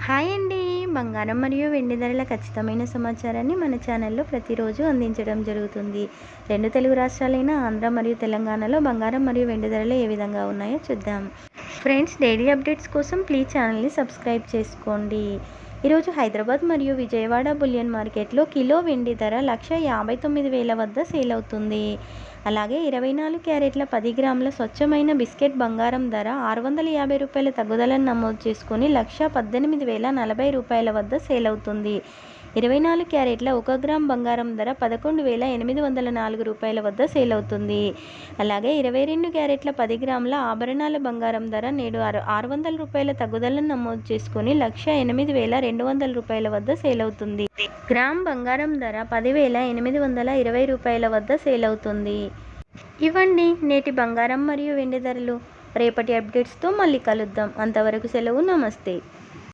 Hi అండి. బంగారం మరియు వెండి ధరల ఖచ్చితమైన సమాచారాన్ని మన ఛానల్లో ప్రతిరోజు అందించడం జరుగుతుంది. రెండు తెలుగు రాష్ట్రాలైన ఆంధ్ర మరియు తెలంగాణలో బంగారం మరియు వెండి ధరలు ఏ విధంగా ఉన్నాయో చూద్దాం. ఫ్రెండ్స్, డైలీ అప్డేట్స్ కోసం ప్లీజ్ ఛానల్ని సబ్స్క్రైబ్ చేసుకోండి. ఈరోజు హైదరాబాద్ మరియు విజయవాడ బులియన్ మార్కెట్లో కిలో వెండి ధర 1,59,000 వద్ద సేల్ అవుతుంది. అలాగే 24 క్యారెట్ల 10 గ్రాముల స్వచ్ఛమైన బిస్కెట్ బంగారం ధర ₹650 తగ్గుదలను నమోదు చేసుకుని 1,18,040 వద్ద సేల్ అవుతుంది. 24 క్యారెట్ల 1 గ్రామ్ బంగారం ధర ₹11,804 వద్ద సేల్ అవుతుంది. అలాగే 22 క్యారెట్ల 10 గ్రాముల ఆభరణాల బంగారం ధర నేడు ₹600 తగ్గుదలను నమోదు చేసుకుని 1,08,200 వద్ద సేల్ అవుతుంది. గ్రామ్ బంగారం ధర ₹10,820 వద్ద సేల్ అవుతుంది. ఇవ్వండి నేటి బంగారం మరియు వెండి ధరలు. రేపటి అప్డేట్స్తో మళ్ళీ కలుద్దాం. అంతవరకు సెలవు. నమస్తే.